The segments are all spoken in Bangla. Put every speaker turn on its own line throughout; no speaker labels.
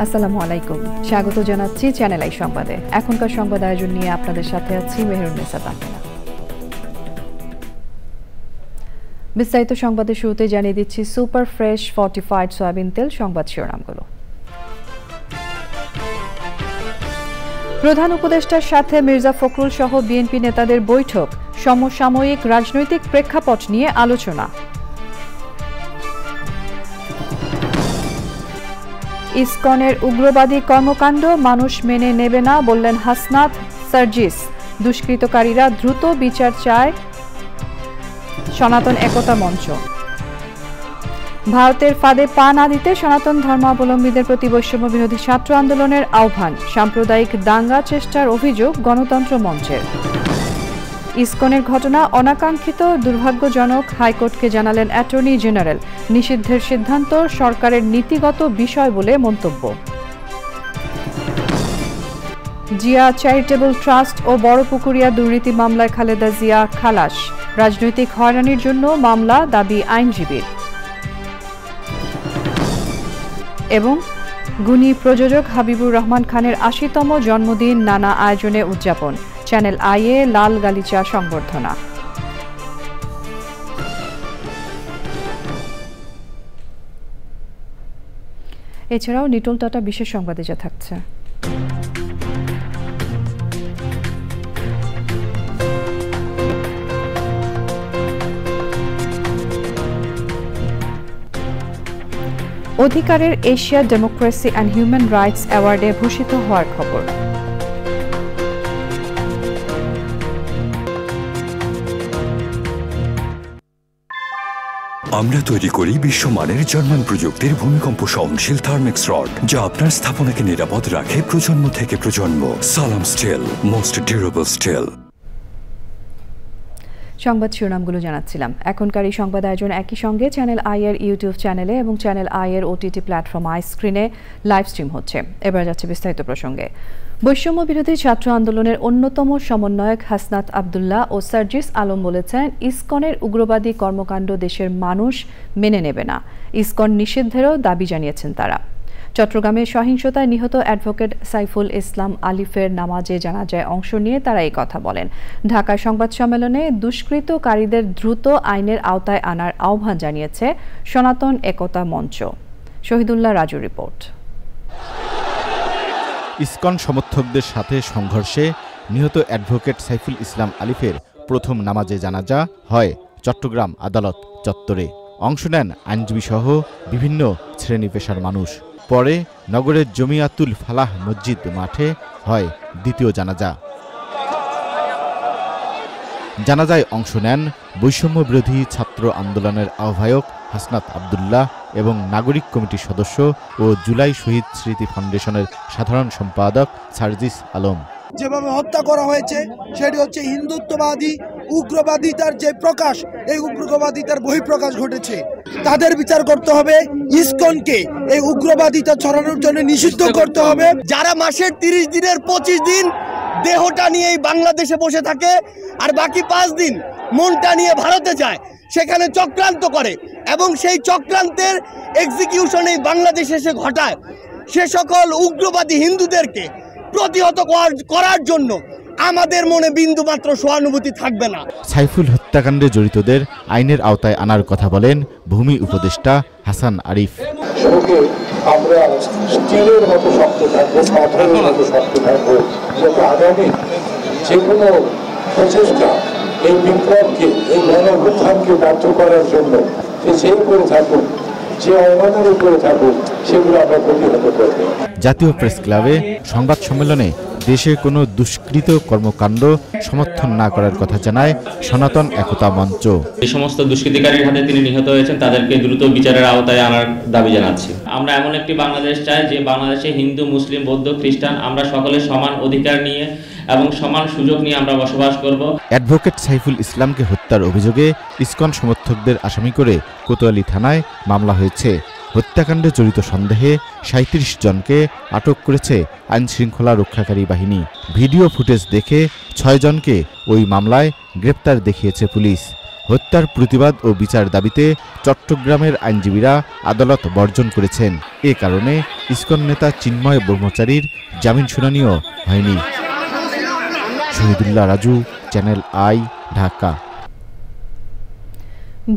আসসালামু আলাইকুম, স্বাগত জানাচ্ছি চ্যানেল আই সংবাদে। এখনকার সংবাদ আয়োজন নিয়ে আপনাদের সাথে আছি মেহেরুন্নেসা তাহমিনা। বিস্তারিত সংবাদের শুরুতে জানিয়ে দিচ্ছি সুপার ফ্রেশ ফর্টিফাইড সয়াবিন তেল সংবাদ শিরোনামগুলো। প্রধান উপদেষ্টার সাথে মির্জা ফখরুল সহ বিএনপি নেতাদের বৈঠক, সমসাময়িক রাজনৈতিক প্রেক্ষাপট নিয়ে আলোচনা। ইসকনের উগ্রবাদী কর্মকাণ্ড মানুষ মেনে নেবে না বললেন হাসনাত সার্জিস। দুষ্কৃতকারীরা দ্রুত বিচার চায় সনাতন একতা মঞ্চ। ভারতের ফাঁদে পা না দিতে সনাতন ধর্মাবলম্বীদের প্রতি বৈষম্য বিরোধী ছাত্র আন্দোলনের আহ্বান, সাম্প্রদায়িক দাঙ্গা চেষ্টার অভিযোগ গণতন্ত্র মঞ্চের। ইসকনের ঘটনা অনাকাঙ্ক্ষিত দুর্ভাগ্যজনক, হাইকোর্টকে জানালেন অ্যাটর্নি জেনারেল। নিষিদ্ধের সিদ্ধান্ত সরকারের নীতিগত বিষয় বলে মন্তব্য। জিয়া চ্যারিটেবল ট্রাস্ট ও বড়পুকুরিয়া দুর্নীতি মামলায় খালেদা জিয়া খালাস। রাজনৈতিক হয়রানির জন্য মামলা, দাবি আইনজীবীর। এবং গুণী প্রযোজক হাবিবুর রহমান খানের ৮০তম জন্মদিন নানা আয়োজনে উদযাপন। চ্যানেল আইয়ে লাল গালিচা সংবর্ধনা। এছাড়াও নিটোল টাটা বিশেষ সংবাদে যা থাকছে। অধিকারের Asia democracy and human rights অ্যাওয়ার্ডে ভূষিত হওয়ার খবর।
আমরা তৈরি করি বিশ্বমানের জার্মান প্রযুক্তির ভূমিকম্প সহনশীল থার্মেক্স রড, যা আপনার স্থাপনাকে নিরাপদ রাখে প্রজন্ম থেকে প্রজন্ম। সালাম স্টিল, মোস্ট ডিউরেবল স্টিল।
সংবাদ শিরোনামগুলো জানাচ্ছিলাম। এখনকার এই সংবাদ আয়োজন একই সঙ্গে চ্যানেল আই এর ইউটিউব চ্যানেলে এবং চ্যানেল আই এর ওটিটি প্ল্যাটফর্ম আই স্ক্রিনে লাইভ স্ট্রিম হচ্ছে। এবার যাচ্ছে বিস্তারিত প্রসঙ্গে। বৈষম্য বিরোধী ছাত্র আন্দোলনের অন্যতম সমন্বয়ক হাসনাত আবদুল্লাহ ও সার্জিস আলম বলেছেন, ইসকনের উগ্রবাদী কর্মকাণ্ড দেশের মানুষ মেনে নেবে না। ইসকন নিষিদ্ধেরও দাবি জানিয়েছেন তারা। চট্টগ্রামে সহিংসতায় নিহত অ্যাডভোকেট সাইফুল ইসলাম আলিফের নামাজে জানাজায় অংশ নিয়ে তারা এই কথা বলেন। ঢাকায় সংবাদ সম্মেলনে দুষ্কৃতকারীদের দ্রুত আইনের আওতায় আনার আহ্বান জানিয়েছে সনাতন একতা মঞ্চ। শহীদুল্লাহ রাজু রিপোর্ট।
ইসকন সমর্থকদের সাথে সংঘর্ষে নিহত অ্যাডভোকেট সাইফুল ইসলাম আলিফের প্রথম নামাজে জানাজা হয় চট্টগ্রাম আদালত চত্বরে। অংশ নেন আইনজীবী সহ বিভিন্ন শ্রেণী পেশার মানুষ। পরে নগরের জমিয়াতুল ফালাহ মসজিদ মাঠে হয় দ্বিতীয় জানাজা। জানাজায় অংশ নেন বৈষম্য বিরোধী ছাত্র আন্দোলনের আহ্বায়ক হাসনাত আবদুল্লাহ এবং নাগরিক কমিটির সদস্য ও জুলাই শহীদ স্মৃতি ফাউন্ডেশনের সাধারণ সম্পাদক সার্জিস আলম।
যেভাবে হত্যা করা হয়েছে সেটি হচ্ছে হিন্দুত্ববাদী উগ্রবাদিতার যে প্রকাশ, এই উগ্রবাদিতার বহিঃপ্রকাশ ঘটেছে। তাদের বিচার করতে হবে। ইসকনকে এই উগ্রবাদিতা ছড়ানোর জন্য নিষিদ্ধ করতে হবে।
যারা মাসের 30 দিনের 25 দিন দেহটা নিয়েই বাংলাদেশে বসে থাকে আর বাকি 5 দিন মনটা নিয়ে ভারতে যায়, সেখানে চক্রান্ত করে এবং সেই চক্রান্তের এক্সিকিউশন এই বাংলাদেশে এসে ঘটায়, সে সকল উগ্রবাদী হিন্দুদেরকে প্রতিহত করার জন্য আমাদের মনে বিন্দুমাত্র সহানুভূতি থাকবে না।
সাইফুল হত্যাকাণ্ডে জড়িতদের আইনের আওতায় আনার কথা বলেন ভূমি উপদেষ্টা হাসান আরিফ।
আমরা স্টিলের মতো শক্ত থাকবো, পাথরের মতো শক্ত থাকবো, যাতে আগামী যে কোনো প্রচেষ্টা এই বিপ্লবকে, এই গণঅভ্যুত্থানকে ব্যর্থ করার জন্য যেই করে থাকুন, যে অবমানের উপরে থাকুন, সেগুলো আমরা প্রতিহত করব।
জাতীয় প্রেস ক্লাবে সংবাদ সম্মেলনে দেশে কোনো দুষ্কৃত কর্মকাণ্ড সমর্থন না করার কথা জানায় সনাতন একতা মঞ্চ।
যে সমস্ত দুষ্কৃতিকারীর হাতে তিনি নিহত হয়েছেন তাদেরকে দ্রুত বিচারের আওতায় আনার দাবি জানাচ্ছি। আমরা এমন একটি বাংলাদেশ চাই যে বাংলাদেশে হিন্দু, মুসলিম, বৌদ্ধ, খ্রিস্টান আমরা সকলে সমান অধিকার নিয়ে এবং সমান সুযোগ নিয়ে আমরা বসবাস করব।
অ্যাডভোকেট সাইফুল ইসলামকে হত্যার অভিযোগে ইসকন সমর্থকদের আসামি করে কোতোয়ালি থানায় মামলা হয়েছে। হত্যাকাণ্ডে জড়িত সন্দেহে ৩৭ জনকে আটক করেছে আইনশৃঙ্খলা রক্ষাকারী বাহিনী। ভিডিও ফুটেজ দেখে ৬ জনকে ওই মামলায় গ্রেপ্তার দেখিয়েছে পুলিশ। হত্যার প্রতিবাদ ও বিচার দাবিতে চট্টগ্রামের আইনজীবীরা আদালত বর্জন করেছেন। এ কারণে ইসকন নেতা চিন্ময় ব্রহ্মচারীর জামিন শুনানিও হয়নি। Shahidullah Raju, channel I, Dhaka.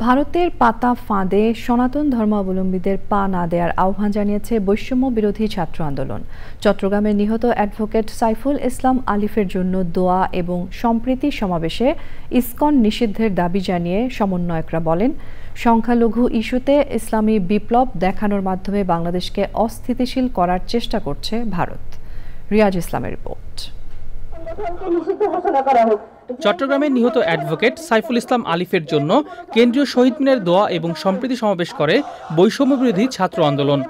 ভারতের পাতা ফাঁদে সনাতন ধর্মাবলম্বীদের পা না দেওয়ার আহ্বান জানিয়েছে বৈষম্য বিরোধী ছাত্র আন্দোলন। চট্টগ্রামের নিহত অ্যাডভোকেট সাইফুল ইসলাম আলিফের জন্য দোয়া এবং সম্প্রীতি সমাবেশে ইসকন নিষিদ্ধের দাবি জানিয়ে সমন্বয়করা বলেন, সংখ্যালঘু ইস্যুতে ইসলামী বিপ্লব দেখানোর মাধ্যমে বাংলাদেশকে অস্থিতিশীল করার চেষ্টা করছে ভারত। রিয়াজ ইসলামের রিপোর্ট।
চট্টগ্রামের নিহত অ্যাডভোকেট সাইফুল ইসলাম আলিফের জন্য কেন্দ্রীয় শহীদ মিনারে দোয়া এবং সম্প্রীতি সমাবেশ করে বৈষম্য বিরোধী ছাত্র আন্দোলন।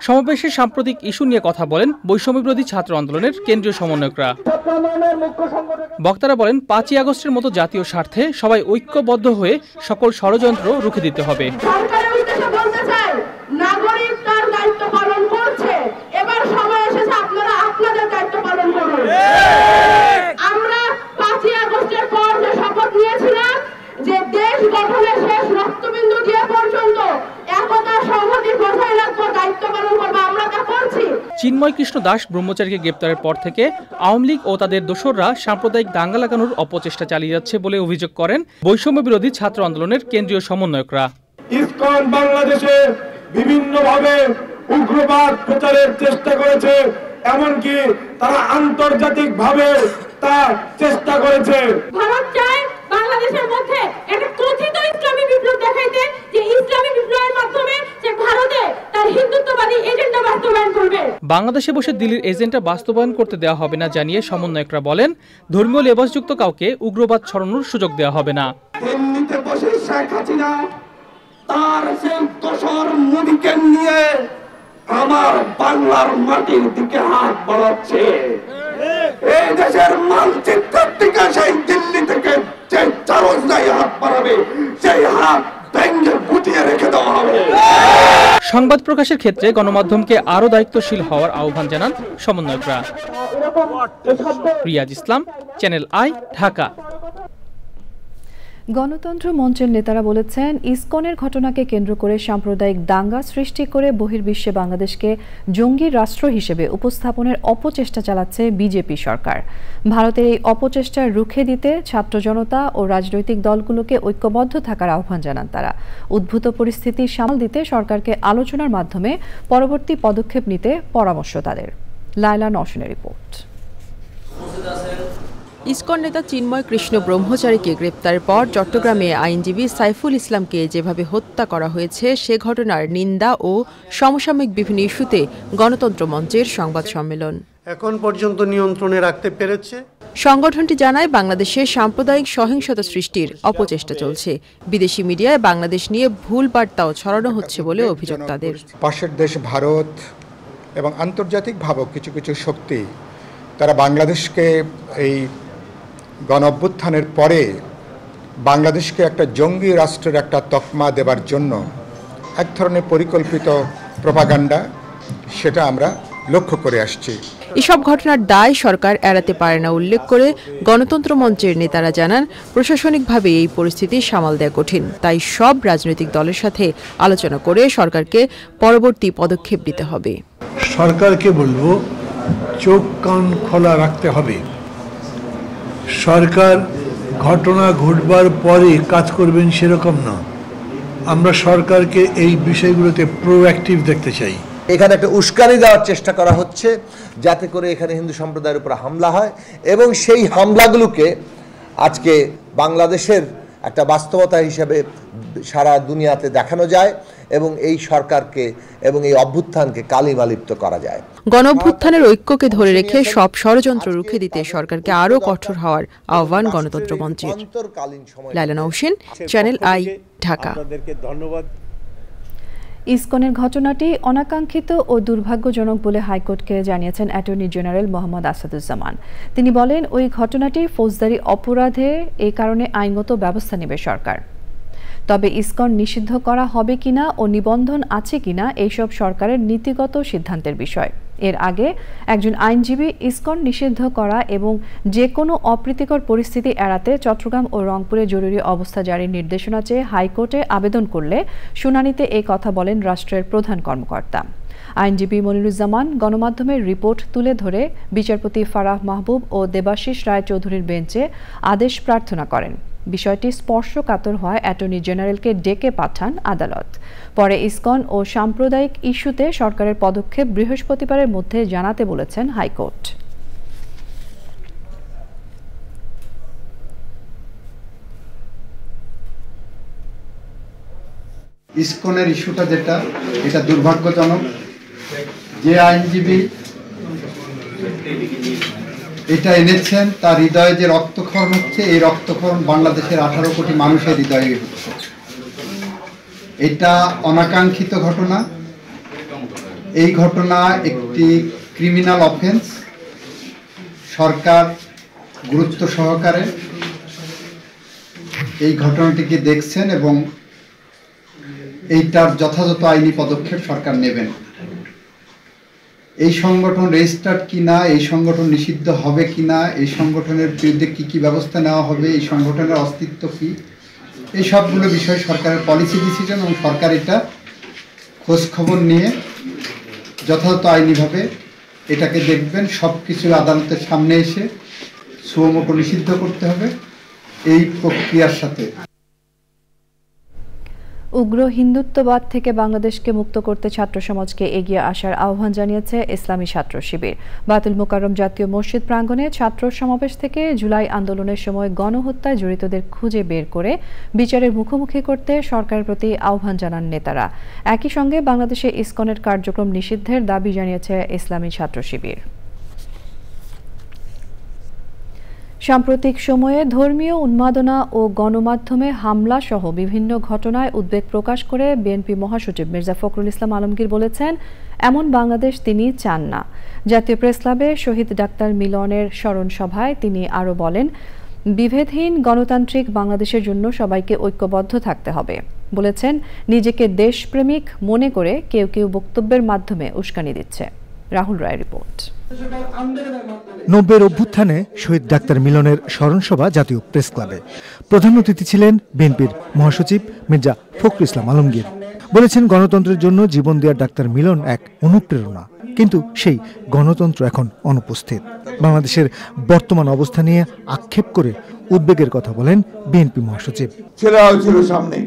সমাবেশে সাম্প্রতিক ইস্যু নিয়ে কথা বলেন বৈষম্য বিরোধী ছাত্র আন্দোলনের কেন্দ্রীয় সমন্বয়করা। বক্তারা বলেন, 5ই আগস্টের মতো জাতীয় স্বার্থে সবাই ঐক্যবদ্ধ হয়ে সকল ষড়যন্ত্র রুখে দিতে হবে। চিন্ময় কৃষ্ণ দাস ব্রহ্মচারীকে গ্রেপ্তারের পর থেকে আওয়ামী লীগ ও তাদের দোসররা সাম্প্রদায়িক দাঙ্গা লাগানোর অপচেষ্টা চালিয়ে যাচ্ছে বলে অভিযোগ করেন বৈষম্য বিরোধী ছাত্র আন্দোলনের কেন্দ্রীয় সমন্বয়করা।
ইসকন বাংলাদেশে বিভিন্নভাবে উগ্রবাদ প্রচারের চেষ্টা করেছে, এমনকি তারা আন্তর্জাতিকভাবে তার চেষ্টা করেছে।
ভারত চায় বাংলাদেশের মধ্যে একটা কথিত ইসলামী বিপ্লব দেখাইতে, যে ইসলামী বিপ্লবের মাধ্যমে সে ভারতে তার হিন্দুত্ববাদী এজেন্ডা বাস্তবায়ন করবে।
বাংলাদেশে বসে দিল্লির এজেন্ডা বাস্তবায়ন করতে দেওয়া হবে না জানিয়ে সমন্বয়করা বলেন, ধর্মীয় লেবাসযুক্ত কাউকে উগ্রবাদ ছড়ানোর সুযোগ দেওয়া হবে না।
দিল্লিতে বসে শেখ হাসিনা তার সেই দোসর মোদিকে নিয়ে আমার বাংলার মাটির দিকে হাত বাড়াচ্ছে। এই দেশের মানচিত্রের দিকে সেই দিল্লি থেকে যে চারজনাই হাত বাড়াবে, সেই হাত ভেঙে গুটিয়ে রেখে দেওয়া হবে।
সংবাদ প্রকাশের ক্ষেত্রে গণমাধ্যমকে আরো দায়িত্বশীল হওয়ার আহ্বান জানান সমন্বয়করা। রিয়াজ ইসলাম, চ্যানেল আই, ঢাকা।
গণতন্ত্র মঞ্চের নেতারা বলেছেন, ইসকনের ঘটনাকে কেন্দ্র করে সাম্প্রদায়িক দাঙ্গা সৃষ্টি করে বহির্বিশ্বে বাংলাদেশকে জঙ্গি রাষ্ট্র হিসেবে উপস্থাপনের অপচেষ্টা চালাচ্ছে বিজেপি সরকার। ভারতের এই অপচেষ্টা রুখে দিতে ছাত্র জনতা ও রাজনৈতিক দলগুলোকে ঐক্যবদ্ধ থাকার আহ্বান জানান তারা। উদ্ভূত পরিস্থিতি সামাল দিতে সরকারকে আলোচনার মাধ্যমে পরবর্তী পদক্ষেপ নিতে পরামর্শ তাদের। লায়লা নওশিনের রিপোর্ট।
ইসকন নেতা চিন্ময় কৃষ্ণ ব্রহ্মচারীকে গ্রেপ্তারের পর চট্টগ্রামে আইনজীবী সাইফুল ইসলামকে যেভাবে হত্যা করা হয়েছে সে ঘটনার নিন্দা ও সমসাময়িক বিভিন্ন ইস্যুতে গণতন্ত্র মঞ্চের সংবাদ সম্মেলন
এখন পর্যন্ত নিয়ন্ত্রণে রাখতে পেরেছে।
সংগঠনটি জানায়, বাংলাদেশে সাম্প্রদায়িক সহিংসতা সৃষ্টির অপচেষ্টা চলছে। বিদেশি মিডিয়ায় বাংলাদেশ নিয়ে ভুল বার্তাও ছড়ানো হচ্ছে বলে অভিযোগ তাদের।
পাশের দেশ ভারত এবং আন্তর্জাতিকভাবে কিছু কিছু শক্তি তারা বাংলাদেশকে এই গণ অভ্যুত্থানের পরে বাংলাদেশকে একটা জঙ্গি রাষ্ট্রের একটা তকমা দেবার জন্য এক ধরনের পরিকল্পিত প্রপাগান্ডা, সেটা আমরা লক্ষ্য করে আসছি।
এসব ঘটনার দায় সরকার এড়াতে পারে না উল্লেখ করে গণতন্ত্র মঞ্চের নেতারা জানান, প্রশাসনিকভাবে এই পরিস্থিতি সামাল দেওয়া কঠিন, তাই সব রাজনৈতিক দলের সাথে আলোচনা করে সরকারকে পরবর্তী পদক্ষেপ নিতে হবে।
সরকারকে বলবো, চোখ কান খোলা রাখতে হবে। সরকার ঘটনা ঘটবার পরে কাজ করবেন সেরকম না। আমরা সরকারকে এই বিষয়গুলোতে প্রোঅ্যাক্টিভ দেখতে চাই।
এখানে একটা উস্কানি দেওয়ার চেষ্টা করা হচ্ছে যাতে করে এখানে হিন্দু সম্প্রদায়ের উপর হামলা হয় এবং সেই হামলাগুলোকে আজকে বাংলাদেশের একটা বাস্তবতা হিসেবে সারা দুনিয়াতে দেখানো যায় এবং এই সরকারকে এবং এই অভ্যুত্থানকে কালিমালিপ্ত করা যায়।
গণঅভ্যুত্থানের ঐক্যকে ধরে রেখে সব ষড়যন্ত্র রুখে দিতে সরকারকে আরও কঠোর হওয়ার আহ্বান গণতন্ত্র মঞ্চের। Laila Nowshin, channel I, Dhaka.
ধন্যবাদ।
ইসকনের ঘটনাটি অনাকাঙ্ক্ষিত ও দুর্ভাগ্যজনক বলে হাইকোর্টকে জানিয়েছেন অ্যাটর্নি জেনারেল মোহাম্মদ আসাদুজ্জামান। তিনি বলেন, ওই ঘটনাটি ফৌজদারি অপরাধে, এই কারণে আইনগত ব্যবস্থা নেবে সরকার। তবে ইসকন নিষিদ্ধ করা হবে কিনা ও নিবন্ধন আছে কিনা এইসব সরকারের নীতিগত সিদ্ধান্তের বিষয়। এর আগে একজন আইনজীবী ইসকন নিষিদ্ধ করা এবং যে কোনো অপ্রীতিকর পরিস্থিতি এড়াতে চট্টগ্রাম ও রংপুরে জরুরি অবস্থা জারির নির্দেশনা চেয়ে হাইকোর্টে আবেদন করলে শুনানিতে এই কথা বলেন রাষ্ট্রের প্রধান কর্মকর্তা। আইনজীবী মনিরুজ্জামান গণমাধ্যমের রিপোর্ট তুলে ধরে বিচারপতি ফারাহ মাহবুব ও দেবাশিস রায়চৌধুরীর বেঞ্চে আদেশ প্রার্থনা করেন। বিষয়টি স্পর্শকাতর হয় অ্যাটর্নি জেনারেলকে ডেকে পাঠান আদালত। পরে ইসকন ও সাম্প্রদায়িক ইস্যুতে সরকারের পদক্ষেপ বৃহস্পতিবারের মধ্যে জানাতে বলেছেন হাইকোর্ট।
ইসকনের ইস্যুটা যেটা, এটা দুর্ভাগ্যজনক। যে আইনজীবী এটা এনেছেন তার হৃদয়ে যে রক্তক্ষরণ হচ্ছে, এই রক্তক্ষরণ বাংলাদেশের 18 কোটি মানুষের হৃদয়ে হচ্ছে। এটা অনাকাঙ্ক্ষিত ঘটনা। এই ঘটনা একটি ক্রিমিনাল অফেন্স। সরকার গুরুত্ব সহকারে এই ঘটনাটিকে দেখছেন এবং এইটার যথাযথ আইনি পদক্ষেপ সরকার নেবেন। এই সংগঠন রেজিস্টার্ড কিনা, এই সংগঠন নিষিদ্ধ হবে কিনা, এই সংগঠনের বিরুদ্ধে কি কি ব্যবস্থা নেওয়া হবে, এই সংগঠনের অস্তিত্ব কি, এই সবগুলো বিষয় সরকারের পলিসি ডিসিশন এবং সরকার এটা খোঁজ খবর নিয়ে যথাযথ আইনিভাবে এটাকে দেখবেন। সব কিছু আদালতের সামনে এসে সুমোটো নিষিদ্ধ করতে হবে এই প্রক্রিয়ার সাথে।
উগ্র হিন্দুত্ববাদ থেকে বাংলাদেশকে মুক্ত করতে ছাত্র সমাজকে এগিয়ে আসার আহ্বান জানিয়েছে ইসলামী ছাত্র শিবির। বায়তুল মোকাররম জাতীয় মসজিদ প্রাঙ্গণে ছাত্র সমাবেশ থেকে জুলাই আন্দোলনের সময় গণহত্যায় জড়িতদের খুঁজে বের করে বিচারের মুখোমুখি করতে সরকারের প্রতি আহ্বান জানান নেতারা। একই সঙ্গে বাংলাদেশে ইসকনের কার্যক্রম নিষিদ্ধের দাবি জানিয়েছে ইসলামী ছাত্র শিবির। সাম্প্রতিক সময়ে ধর্মীয় উন্মাদনা ও গণমাধ্যমে হামলা সহ বিভিন্ন ঘটনায় উদ্বেগ প্রকাশ করে বিএনপি মহাসচিব মির্জা ফখরুল ইসলাম আলমগীর বলেছেন, এমন বাংলাদেশ তিনি চান না। জাতীয় প্রেসক্লাবে শহীদ ডাক্তার মিলনের স্মরণ সভায় তিনি আরও বলেন, বিভেদহীন গণতান্ত্রিক বাংলাদেশের জন্য সবাইকে ঐক্যবদ্ধ থাকতে হবে। বলেছেন, নিজেকে দেশপ্রেমিক মনে করে কেউ কেউ বক্তব্যের মাধ্যমে উস্কানি দিচ্ছে। রাহুল রায় রিপোর্ট।
90-এর অভ্যুত্থানে শহীদ ডাক্তার মিলনের স্মরণসভা জাতীয় প্রেস ক্লাবে। প্রধান অতিথি ছিলেন বিএনপির মহাসচিব মির্জা ফখরুল ইসলাম আলমগীর। বলেছেন, গণতন্ত্রের জন্য জীবন দেওয়ার ডাক্তার মিলন এক অনুপ্রেরণা, কিন্তু সেই গণতন্ত্র এখন অনুপস্থিত। বাংলাদেশের বর্তমান অবস্থা নিয়ে আক্ষেপ করে উদ্বেগের কথা বলেন বিএনপি মহাসচিব।
ছেলেরাও ছিল সামনে,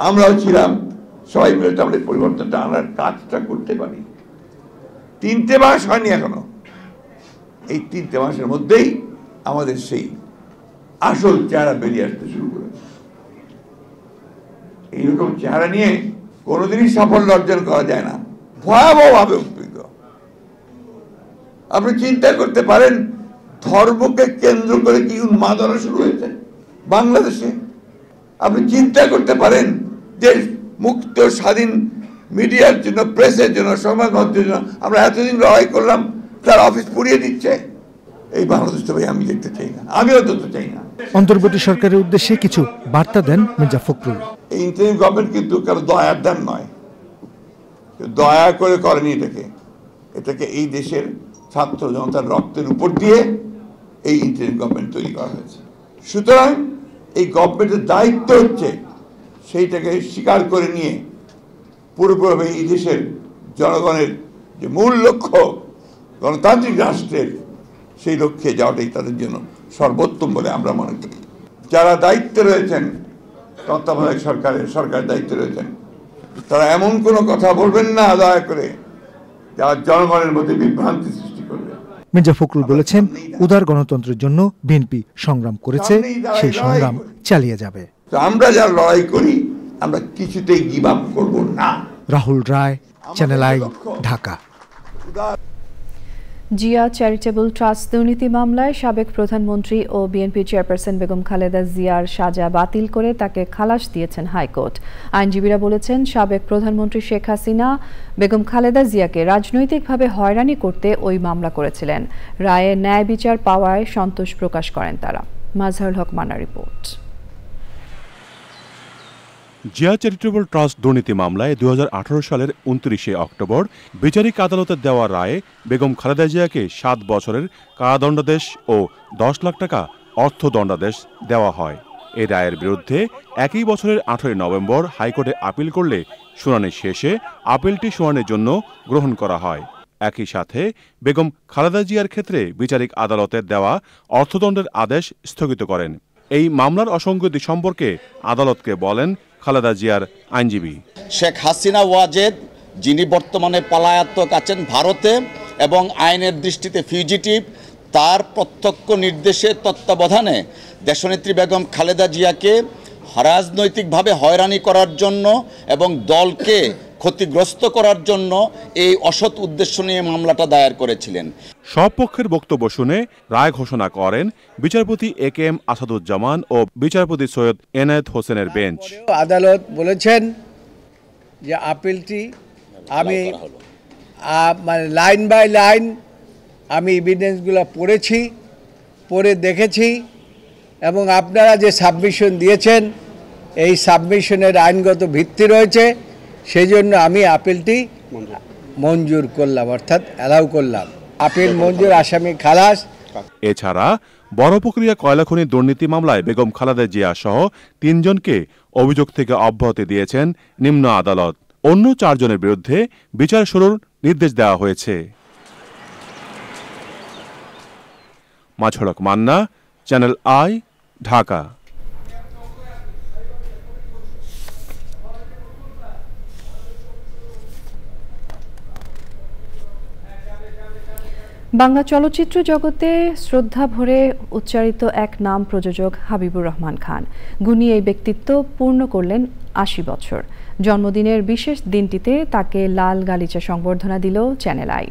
আমরাও ছিলাম, সবাই মিলে আমরা পরিবর্তনটা আনার কাজটা করতে পারি। 3টে মাস হয়নি এখনো। এই 3টে মাসের মধ্যেই আমাদের সেই আসল চেহারা বেরিয়ে আসতে শুরু করেছে। এইরকম চেহারা নিয়ে কোনোদিনই সাফল্য অর্জন করা যায় না। ভয়াবহভাবে উদ্বিগ্ন। আপনি চিন্তা করতে পারেন, ধর্মকে কেন্দ্র করে কি উন্মাদনা শুরু হয়েছে বাংলাদেশে। আপনি চিন্তা করতে পারেন যে মুক্ত স্বাধীন মিডিয়ার জন্য, প্রেসের জন্য, সংবাদ মাধ্যমের জন্য আমরা এতদিন লড়াই করলাম, তার অফিস পুড়িয়ে দিচ্ছে। এই বাংলাদেশ তো ভাই আমি দেখতে চাই না, আমিও তো চাই না।
অন্তর্বর্তী সরকারের উদ্দেশ্যে কিছু বার্তা দেন মির্জা ফখরুল।
এই ইন্টারিম গভর্নমেন্ট কিন্তু কারো দয়ার দান নয়, দয়া করে করেনি এটাকে এই দেশের ছাত্র জনতার রক্তের উপর দিয়ে এই ইন্টারিম গভর্নমেন্ট তৈরি করা হয়েছে। সুতরাং এই গভর্নমেন্টের দায়িত্ব হচ্ছে সেইটাকে স্বীকার করে নিয়ে পুরোপুরি এই দেশের জনগণের যে মূল লক্ষ্য গণতান্ত্রিক রাষ্ট্রের, সেই লক্ষ্যে যাওয়াটাই তাদের জন্য সর্বোত্তম বলে আমরা মনে করি। যারা দায়িত্বে রয়েছেন, তত্ত্বাবধায়ক সরকারের দায়িত্বে রয়েছেন, তারা এমন কোনো কথা বলবেন না দয়া করে যা জনগণের মধ্যে বিভ্রান্তি সৃষ্টি করবে।
মির্জা ফখরুল বলেছেন, উদার গণতন্ত্রের জন্য বিএনপি সংগ্রাম করেছে, সেই সংগ্রাম চালিয়ে যাবে।
আমরা যারা লড়াই করি, আমরা কিছুতেই গিভ আপ করব না।
Rahul Roy, channel I, Dhaka.
Zia charitable trust দুর্নীতি মামলায় সাবেক প্রধানমন্ত্রী ও বিএনপি চেয়ারপারসন বেগম খালেদা জিয়ার সাজা বাতিল করে তাকে খালাস দিয়েছেন হাইকোর্ট। আইনজীবীরা বলেছেন, সাবেক প্রধানমন্ত্রী শেখ হাসিনা বেগম খালেদা জিয়াকে রাজনৈতিকভাবে হয়রানি করতে ওই মামলা করেছিলেন। রায়ে ন্যায় বিচার পাওয়ায় সন্তোষ প্রকাশ করেন তারা। মাজহারুল হক মান্নার রিপোর্ট।
জিয়া চ্যারিটেবল ট্রাস্ট দুর্নীতি মামলায় 2018 সালের 29 অক্টোবর বিচারিক আদালতের দেওয়া রায়ে বেগম খালেদা জিয়াকে 7 বছরের কারাদণ্ডাদেশ ও 10 লাখ টাকা অর্থদণ্ডাদেশ দেওয়া হয়। এই রায়ের বিরুদ্ধে একই বছরের 18 নভেম্বর হাইকোর্টে আপিল করলে শুনানি শেষে আপিলটি শুনানির জন্য গ্রহণ করা হয়। একই সাথে বেগম খালেদা জিয়ার ক্ষেত্রে বিচারিক আদালতের দেওয়া অর্থদণ্ডের আদেশ স্থগিত করেন। এই মামলার অসঙ্গতি সম্পর্কে আদালতকে বলেন খালেদা জিয়ার আইনজীবী।
শেখ হাসিনা ওয়াজেদ, যিনি বর্তমানে পলাতক আছেন ভারতে এবং আইনের দৃষ্টিতে ফিউজিটিভ, তার প্রত্যক্ষ নির্দেশে তত্ত্বাবধানে দেশনেত্রী বেগম খালেদা জিয়াকে রাজনৈতিকভাবে হয়রানি করার জন্য এবং দলকে ক্ষতিগ্রস্ত করার জন্য এই অসৎ উদ্দেশ্য নিয়ে মামলাটা দায়ের করেছিলেন।
সব পক্ষের বক্তব্য শুনে রায় ঘোষণা করেন বিচারপতি একেএম আসাদুজ্জামান ও বিচারপতি সৈয়দ এনায়েত হোসেনের বেঞ্চ।
আদালত বলেছেন যে আপিলটি আমি মানে লাইন বাই লাইন আমি এভিডেন্সগুলো পড়ে দেখেছি এবং আপনারা যে সাবমিশন দিয়েছেন এই সাবমিশনের আইনগত ভিত্তি রয়েছে, সেই জন্য আমি আপিলটি মঞ্জুর করলাম, অর্থাৎ অ্যালাউ করলাম। আপিল মঞ্জুর, আসামি খালাস।
এছাড়া বড় প্রক্রিয়া কয়লা খনি দুর্নীতি মামলায় বেগম খালেদা জিয়া সহ 3 জনকে অভিযোগ থেকে অব্যাহতি দিয়েছেন নিম্ন আদালত। অন্য 4 জনের বিরুদ্ধে বিচার শুরুর নির্দেশ দেওয়া হয়েছে। মাছড়ক মান্না, চ্যানেল আই, ঢাকা।
বাংলা চলচ্চিত্র জগতে শ্রদ্ধা ভরে উচ্চারিত এক নাম প্রযোজক হাবিবুর রহমান খান। গুণী এই ব্যক্তিত্ব পূর্ণ করলেন 80 বছর। জন্মদিনের বিশেষ দিনটিতে তাকে লাল গালিচা সংবর্ধনা দিল চ্যানেল আই।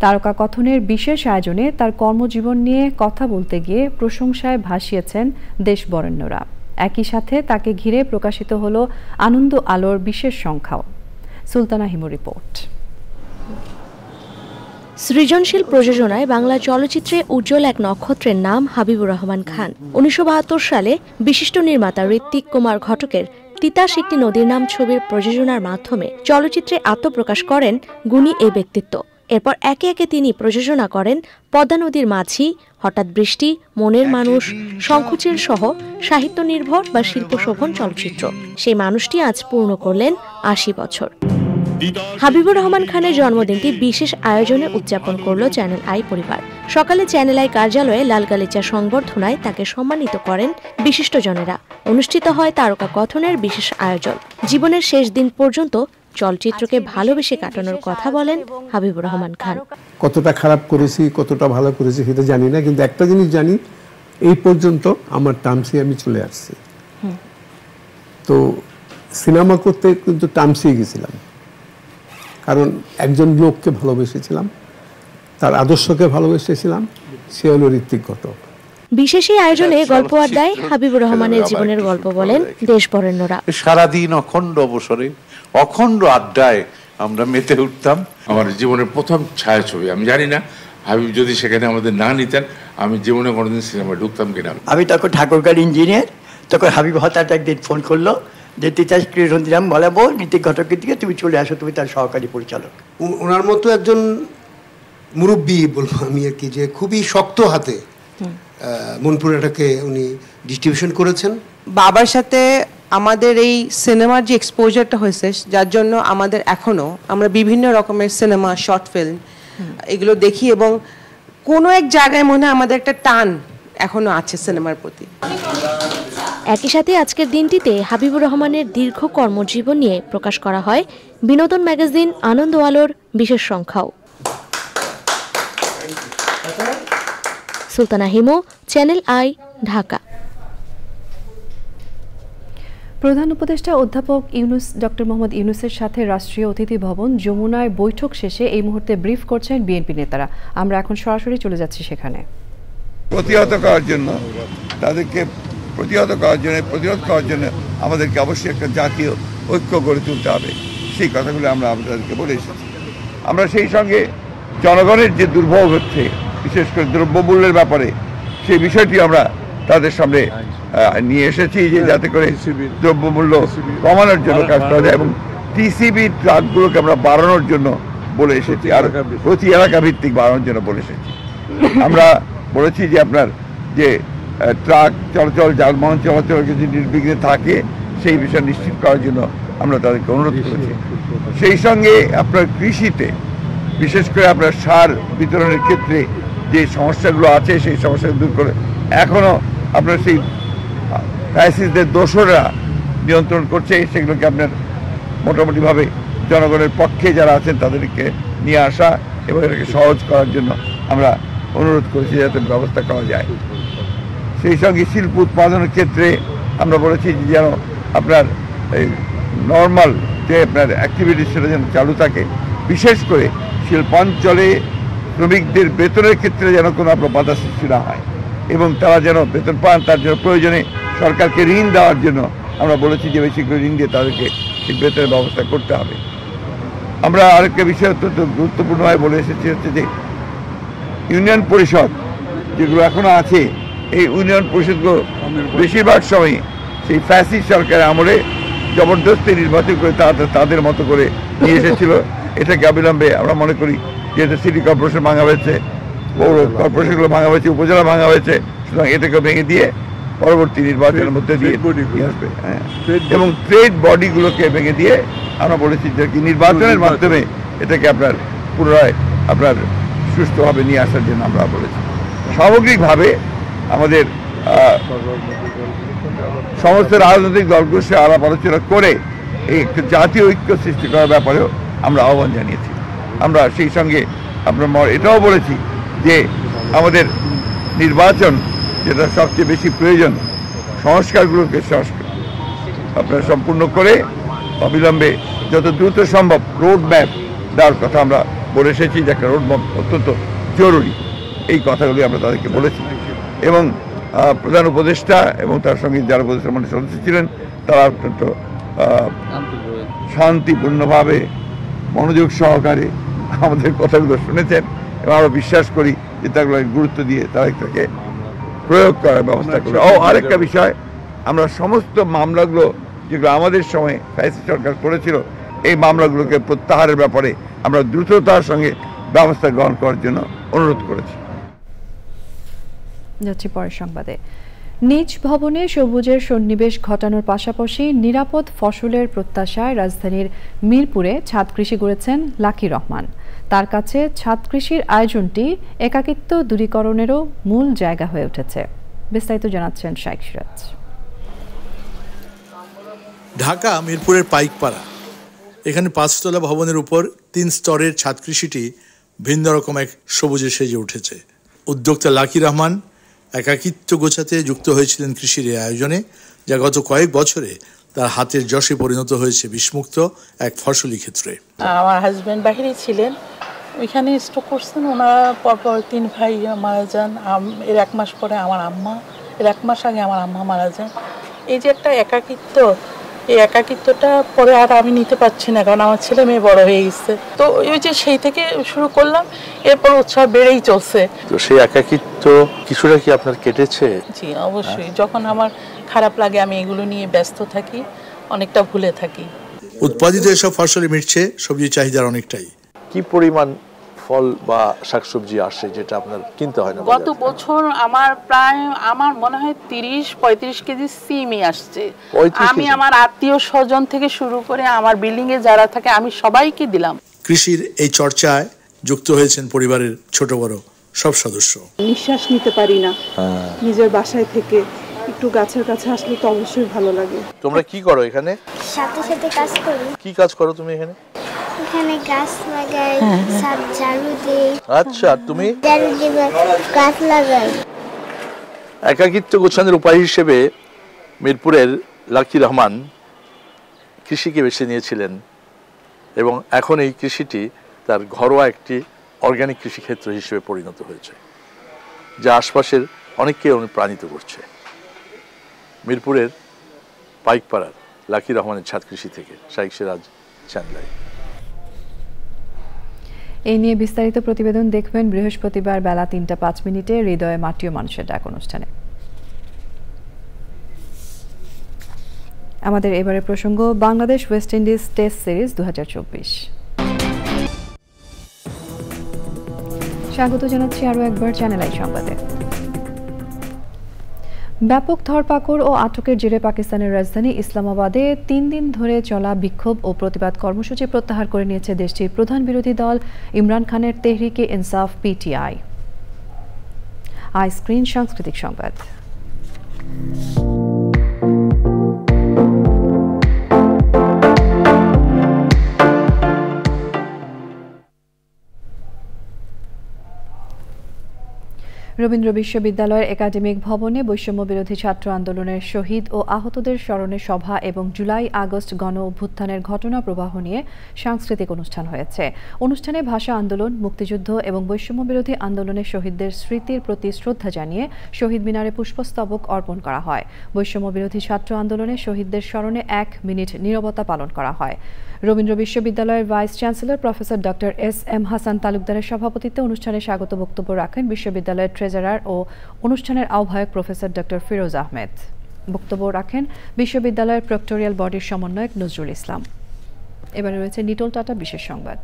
তারকা কথনের বিশেষ আয়োজনে তার কর্মজীবন নিয়ে কথা বলতে গিয়ে প্রশংসায় ভাসিয়েছেন দেশ বরেণ্যরা। একই সাথে তাকে ঘিরে প্রকাশিত হল আনন্দ আলোর বিশেষ সংখ্যাও। সুলতানা হিমু রিপোর্ট।
সৃজনশীল প্রযোজনায় বাংলা চলচ্চিত্রে উজ্জ্বল এক নক্ষত্রের নাম হাবিবুর রহমান খান। 1972 সালে বিশিষ্ট নির্মাতা ঋত্বিক কুমার ঘটকের তিতাস একটি নদীর নাম ছবির প্রযোজনার মাধ্যমে চলচ্চিত্রে আত্মপ্রকাশ করেন গুণী এই ব্যক্তিত্ব। এরপর একে একে তিনি প্রযোজনা করেন পদ্মা নদীর মাঝি, হঠাৎ বৃষ্টি, মনের মানুষ, শঙ্খচিল সহ সাহিত্য নির্ভর বা শিল্পশোভন চলচ্চিত্র। সেই মানুষটি আজ পূর্ণ করলেন 80 বছর। হাবিবুর রহমান খানের জন্মদিনটি বিশেষ আয়োজনে উদযাপন করল চ্যানেল আই পরিবার। সকালে চ্যানেল আই কার্যালয়ে লাল গালিচা সংবর্ধনায় তাকে সম্মানিত করেন বিশিষ্টজনেরা। অনুষ্ঠিত হয় তারকা কথনের বিশেষ আয়োজন। জীবনের শেষ দিন পর্যন্ত চলচ্চিত্রকে ভালোবেসে কাটানোর কথা বলেন হাবিবুর রহমান খান।
কতটা খারাপ করেছি, কতটা ভালো করেছি সেটা জানি না, কিন্তু একটা জিনিস জানি, এই পর্যন্ত আমার টার্মসে আমি চলে আসছি। তো সিনেমা করতে কিন্তু টার্মসে গেছিলাম, কারণ একজন লোককে ভালোবেসেছিলাম, তার আদর্শকে ভালোবেসেছিলাম, সে হলো ঋত্বিক ঘটক।
বিশেষ এই আয়োজনে গল্প আড্ডায় হাবিবুর রহমানের জীবনের গল্প বলেন দেশ বরেণ্যরা।
সারাদিন অখণ্ড অবসরে অখণ্ড আড্ডায় আমরা মেতে উঠতাম। আমার জীবনের প্রথম ছায়াছবি, আমি জানি না হাবিব যদি সেখানে আমাদের না নিতেন আমি জীবনে কোনোদিন সিনেমায় ঢুকতাম কিনা।
আমি তখন ঠাকুরগাঁর ইঞ্জিনিয়ার, তখন হাবিব হঠাৎ একদিন ফোন করলো যে তিতাস ক্রীড়া বলাবো ঋত্বিক ঘটকের দিকে তুমি চলে আসো, তুমি তার সহকারী পরিচালক।
ওনার মতো একজন মুরব্বী বলবো আমি আর কি, যে খুবই শক্ত হাতে মনপুরাটাকে উনি ডিস্ট্রিবিউশন করেছেন।
বাবার সাথে আমাদের এই সিনেমার যে এক্সপোজারটা হয়েছে, যার জন্য আমাদের এখনো আমরা বিভিন্ন রকমের সিনেমা, শর্ট ফিল্ম এগুলো দেখি এবং কোনো এক জায়গায় মনে হয় আমাদের একটা টান এখনো আছে সিনেমার প্রতি।
একই সাথে আজকের দিনটিতে হাবিবুর রহমানের দীর্ঘ কর্মজীবন নিয়ে প্রকাশ করা হয় বিনোদন ম্যাগাজিন আনন্দ আলোর বিশেষ সংখ্যাও। Sultana Himu, channel I, Dhaka.
প্রধান উপদেষ্টা অধ্যাপক ডক্টর মোহাম্মদ ইউনূসের সাথে রাষ্ট্রীয় অতিথি ভবন যমুনায় বৈঠক শেষে এই মুহূর্তে ব্রিফ করছেন বিএনপি নেতারা। আমরা এখন সরাসরি চলে যাচ্ছি সেখানে।
প্রতিহত করার জন্য, তাদেরকে প্রতিহত করার জন্য আমাদেরকে অবশ্যই একটা জাতীয় ঐক্য গড়ে তুলতে হবে। সেই কথাগুলো আমরা আপনাদেরকে বলে এসেছি। আমরা সেই সঙ্গে জনগণের যে দুর্ভোগ হচ্ছে, বিশেষ করে দ্রব্যমূল্যের ব্যাপারে, সেই বিষয়টি আমরা তাদের সামনে নিয়ে এসেছি যে যাতে করে দ্রব্যমূল্য কমানোর জন্য কাজ করা যায়, এবং টিসিবি ট্রাকগুলোকে আমরা বাড়ানোর জন্য বলে এসেছি, আর প্রতি এলাকা ভিত্তিক বাড়ানোর জন্য বলে এসেছি। আমরা বলেছি যে আপনার যে ট্রাক চলাচল, যানবাহন চলাচল যদি নির্বিঘ্নে থাকে সেই বিষয় নিশ্চিত করার জন্য আমরা তাদেরকে অনুরোধ করেছি। সেই সঙ্গে আপনার কৃষিতে বিশেষ করে আপনার সার বিতরণের ক্ষেত্রে যে সমস্যাগুলো আছে সেই সমস্যাগুলো দূর করে এখনও আপনার সেই ক্রাইসিসদের দোসররা নিয়ন্ত্রণ করছে, সেগুলোকে আপনার মোটামুটিভাবে জনগণের পক্ষে যারা আছেন তাদেরকে নিয়ে আসা এবং এটাকে সহজ করার জন্য আমরা অনুরোধ করেছি যাতে ব্যবস্থা করা যায়। সেই সঙ্গে শিল্প উৎপাদনের ক্ষেত্রে আমরা বলেছি যে যেন আপনার এই নর্মাল যে আপনার অ্যাক্টিভিটি সেটা যেন চালু থাকে, বিশেষ করে শিল্পাঞ্চলে শ্রমিকদের বেতনের ক্ষেত্রে যেন কোনো আপনার বাধা সৃষ্টি না হয় এবং তারা যেন বেতন পান, তার জন্য প্রয়োজনে সরকারকে ঋণ দেওয়ার জন্য আমরা বলেছি যে বেশি করে ঋণ দিয়ে তাদেরকে সেই বেতনের ব্যবস্থা করতে হবে। আমরা আরেকটা বিষয় অত্যন্ত গুরুত্বপূর্ণভাবে বলে এসেছি হচ্ছে যে ইউনিয়ন পরিষদ যেগুলো এখনো আছে, এই ইউনিয়ন পরিষদগুলো বেশিরভাগ সময় সেই ফ্যাসিস্ট সরকারের আমলে জবরদস্তি নির্বাচন করে তাদের মতো করে নিয়ে এসেছিল। এটাকে অবিলম্বে আমরা মনে করি যেহেতু সিটি কর্পোরেশন ভাঙা হয়েছে, পৌর কর্পোরেশনগুলো ভাঙা হয়েছে, উপজেলা ভাঙা হয়েছে, সুতরাং এটাকে ভেঙে দিয়ে পরবর্তী নির্বাচনের মধ্যে দিয়ে আসবে এবং ট্রেড বডিগুলোকে ভেঙে দিয়ে আমরা বলেছি যে কি নির্বাচনের মাধ্যমে এটাকে আপনার পুনরায় আপনার সুষ্ঠুভাবে নিয়ে আসার জন্য আমরা বলেছি। সামগ্রিকভাবে আমাদের সমস্ত রাজনৈতিক দলগুলোর সাথে আলাপ আলোচনা করে এই একটা জাতীয় ঐক্য সৃষ্টি করার ব্যাপারেও আমরা আহ্বান জানিয়েছি। আমরা সেই সঙ্গে আপনার এটাও বলেছি যে আমাদের নির্বাচন যেটা সবচেয়ে বেশি প্রয়োজন, সংস্কারগুলোকে আপনার সম্পূর্ণ করে অবিলম্বে যত দ্রুত সম্ভব রোড ম্যাপ দেওয়ার কথা আমরা বলে এসেছি, যে একটা রোড ম্যাপ অত্যন্ত জরুরি। এই কথাগুলি আমরা তাদেরকে বলেছি এবং প্রধান উপদেষ্টা এবং তার সঙ্গে যারা উপদেষ্টা মন্ডলীর সদস্য ছিলেন তারা অত্যন্ত শান্তিপূর্ণভাবে মনোযোগ সহকারে আমাদের কথাগুলো শুনেছেন এবং আমরা বিশ্বাস করি যে তাগুলো গুরুত্ব দিয়ে তারা এটাকে প্রয়োগ করার ব্যবস্থা করবে। আরেকটা বিষয়, আমরা সমস্ত মামলাগুলো যেগুলো আমাদের সময় ফ্যাসিস্ট সরকার করেছিল এই মামলাগুলোকে প্রত্যাহারের ব্যাপারে আমরা দ্রুততার সঙ্গে ব্যবস্থা গ্রহণ করার জন্য অনুরোধ করেছি।
যাচ্ছি পরের সংবাদে। নিজ ভবনে সবুজের সন্নিবেশ ঘটানোর পাশাপাশি নিরাপদ ফসলের প্রত্যাশায় রাজধানীর মিরপুরে ছাদ কৃষি গড়েছেন লাকি রহমান। তার কাছে ছাদ কৃষির আয়োজনটি একাকিত্ব দূরীকরণেরও মূল জায়গা হয়ে উঠেছে। বিস্তারিত জানাচ্ছেন শাইখ সিরাজ।
ঢাকা মিরপুরের পাইকপাড়া, এখানে 5 তলা ভবনের উপর 3 স্তরের ছাদ কৃষিটি ভিন্ন রকম এক সবুজে সেজে উঠেছে। উদ্যোক্তা লাকি রহমান একাকিত্ব গোছাতে যুক্ত হয়েছিলেন কৃষির এই আয়োজনে, যা গত কয়েক বছরে তার হাতের যশে পরিণত হয়েছে বিষমুক্ত এক ফসলি ক্ষেত্রে।
আমার হাজব্যান্ড বাহিরে ছিলেন, ওইখানে স্ট্রোক করছেন, ওনারা পরপর 3 ভাই মারা যান। এর 1 মাস পরে আমার আম্মা, এর 1 মাস আগে আমার আম্মা মারা যান। এই যে একটা একাকিত্ব, এই একাকিত্বটা পরে আর আমি নিতে পারছি না, কারণ আমার ছেলে মেয়ে বড় হয়ে গেছে। তো ওই যে সেই থেকে শুরু করলাম, এরপর উৎসাহ বেড়েই চলছে।
তো সেই একাকিত্ব কিছুটা কি আপনার কেটেছে?
জি অবশ্যই, যখন আমার খারাপ লাগে আমি এগুলো নিয়ে ব্যস্ত থাকি, অনেকটা ভুলে থাকি।
উৎপাদিত এসব ফসলে মিটছে সবজি চাহিদার অনেকটাই। কি পরিমাণ ফল বা শাকসবজি আসে যেটা আপনার কিনতে হয় না?
গত বছর আমার মনে হয় 30-35 কেজি সিমই আসছে। আমি আমার আত্মীয় স্বজন থেকে শুরু করে আমার বিল্ডিং এ যারা থাকে আমি সবাইকে দিলাম।
কৃষির এই চর্চায় যুক্ত হয়েছেন পরিবারের ছোট বড় সব সদস্য।
নিঃশ্বাস নিতে পারি না নিজের বাসায় থেকে, একটু গাছের কাছে আসলে তো অবশ্যই ভালো লাগে।
তোমরা কি করো এখানে?
সাথে সাথে কাজ করি।
কি কাজ করো তুমি এখানে?
এখানে গাছ লাগাই, সব ঝাড়ু দেই।
আচ্ছা, তুমি?
ঝাড়ু দিয়ে গাছ লাগাই।
একাকিত্ব গোছানোর উপায় হিসেবে মিরপুরের লাকি রহমান কৃষিকে বেছে নিয়েছিলেন এবং এখন এই কৃষিটি তার ঘরোয়া একটি অর্গানিক কৃষিক্ষেত্র হিসেবে পরিণত হয়েছে, যা আশপাশের অনেককে অনুপ্রাণিত করছে। মিরপুরের পাইকপাড়ার লাকি রহমানের ছাদ কৃষি থেকে শাইখ সিরাজ, চ্যানেল আই।
এই নিয়ে বিস্তারিত প্রতিবেদন দেখবেন বৃহস্পতিবার বেলা 3টা 5 মিনিটে হৃদয়ে মাটি ও মানুষের ডাক অনুষ্ঠানে। আমাদের এবারে প্রসঙ্গ Bangladesh West Indies test series 2024। স্বাগত জানাচ্ছি আরও একবার চ্যানেল আই সংবাদে। ব্যাপক ধরপাকড় ও আটকের জেরে পাকিস্তানের রাজধানী ইসলামাবাদে 3 দিন ধরে চলা বিক্ষোভ ও প্রতিবাদ কর্মসূচি প্রত্যাহার করে নিয়েছে দেশটির প্রধান বিরোধী দল ইমরান খানের তেহরিকে ইনসাফ পিটিআই। আই স্ক্রিন সাংস্কৃতিক সংবাদ। রবীন্দ্র বিশ্ববিদ্যালয়ের একাডেমিক ভবনে বৈষম্য বিরোধী ছাত্র আন্দোলনের শহীদ ও আহতদের স্মরণে সভা এবং জুলাই আগস্ট গণ অভ্যুত্থানের ঘটনা প্রবাহ নিয়ে সাংস্কৃতিক অনুষ্ঠান হয়েছে। অনুষ্ঠানে ভাষা আন্দোলন, মুক্তিযুদ্ধ এবং বৈষম্য বিরোধী আন্দোলনের শহীদদের স্মৃতির প্রতি শ্রদ্ধা জানিয়ে শহীদ মিনারে পুষ্পস্তবক অর্পণ করা হয়। বৈষম্য বিরোধী ছাত্র আন্দোলনে শহীদদের স্মরণে 1 মিনিট নীরবতা পালন করা হয়। রবীন্দ্র বিশ্ববিদ্যালয়ের vice chancellor professor doctor S M. Hasan তালুকদারের সভাপতিত্বে অনুষ্ঠানে স্বাগত বক্তব্য রাখেন বিশ্ববিদ্যালয়ের ট্রেজারার ও অনুষ্ঠানের আহ্বায়ক প্রফেসর ডক্টর ফিরোজ আহমেদ। বক্তব্য রাখেন বিশ্ববিদ্যালয়ের প্রক্টোরিয়াল বডির সমন্বয়ক নজরুল ইসলাম। এবারে রয়েছে নিটোল টাটা বিশেষ সংবাদ।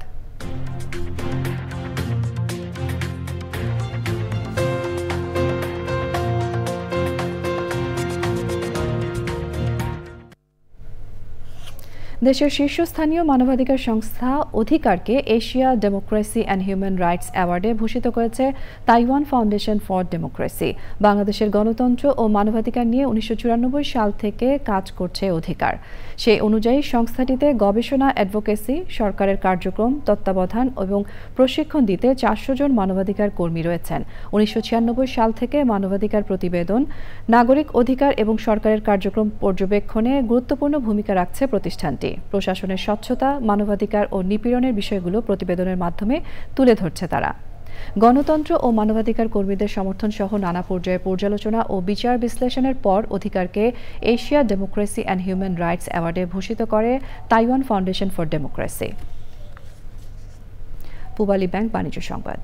দেশের শীর্ষস্থানীয় মানবাধিকার সংস্থা অধিকারকে Asia democracy and human rights অ্যাওয়ার্ডে ভূষিত করেছে তাইওয়ান ফাউন্ডেশন ফর ডেমোক্রেসি। বাংলাদেশের গণতন্ত্র ও মানবাধিকার নিয়ে 1994 সাল থেকে কাজ করছে অধিকার। সেই অনুযায়ী সংস্থাটিতে গবেষণা, অ্যাডভোকেসি, সরকারের কার্যক্রম, তত্ত্বাবধান এবং প্রশিক্ষণ দিতে 400 জন মানবাধিকার কর্মী রয়েছেন। 1996 সাল থেকে মানবাধিকার প্রতিবেদন, নাগরিক অধিকার এবং সরকারের কার্যক্রম পর্যবেক্ষণে গুরুত্বপূর্ণ ভূমিকা রাখছে প্রতিষ্ঠানটি। প্রশাসনের স্বচ্ছতা, মানবাধিকার ও নিপীড়নের বিষয়গুলো প্রতিবেদনের মাধ্যমে তুলে ধরছে তারা। গণতন্ত্র ও মানবাধিকার কর্মীদের সমর্থন সহ নানা পর্যায়ে পর্যালোচনা ও বিচার বিশ্লেষণের পর অধিকারকে Asia democracy and human rights অ্যাওয়ার্ডে ভূষিত করে Taiwan foundation for democracy. Pubali bank বাণিজ্য সংবাদ।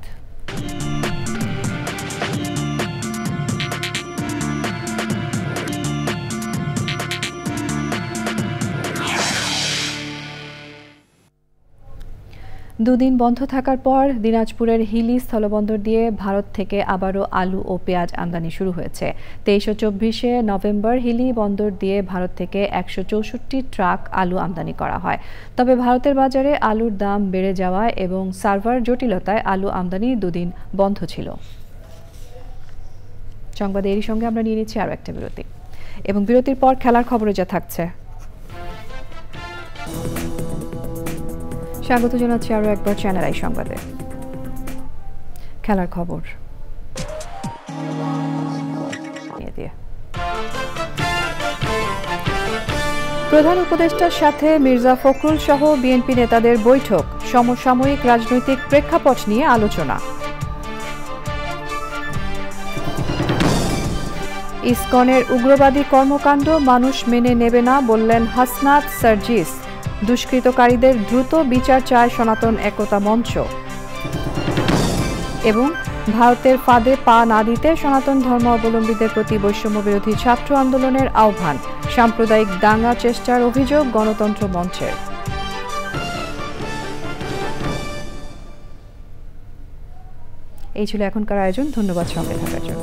দুদিন বন্ধ থাকার পর দিনাজপুরের হিলি স্থলবন্দর দিয়ে ভারত থেকে আবারও আলু ও পেঁয়াজ আমদানি শুরু হয়েছে। 23 ও 24 নভেম্বর হিলি বন্দর দিয়ে ভারত থেকে 164 ট্রাক আলু আমদানি করা হয়। তবে ভারতের বাজারে আলুর দাম বেড়ে যাওয়ায় এবং সার্ভার জটিলতায় আলু আমদানি দুদিন বন্ধ ছিল। সংবাদে এরই সঙ্গে আমরা নিয়ে নিচ্ছি আরও একটা বিরতি, এবং বিরতির পর খেলার খবরে যা থাকছে। স্বাগত জানাচ্ছি আরও একবার চ্যানেল আই সংবাদে। খেলার খবর প্রধান উপদেষ্টার সাথে মির্জা ফখরুল সহ বিএনপি নেতাদের বৈঠক, সমসাময়িক রাজনৈতিক প্রেক্ষাপট নিয়ে আলোচনা। ইসকনের উগ্রবাদী কর্মকাণ্ড মানুষ মেনে নেবে না বললেন হাসনাত সার্জিস। দুষ্কৃতকারীদের দ্রুত বিচার চায় সনাতন একতা মঞ্চ। এবং ভারতের ফাঁদে পা না দিতে সনাতন ধর্মাবলম্বীদের প্রতি বৈষম্য বিরোধী ছাত্র আন্দোলনের আহ্বান, সাম্প্রদায়িক দাঙ্গা চেষ্টার অভিযোগ গণতন্ত্র মঞ্চের। এই ছিল এখনকার আয়োজন। ধন্যবাদ সঙ্গে থাকার জন্য।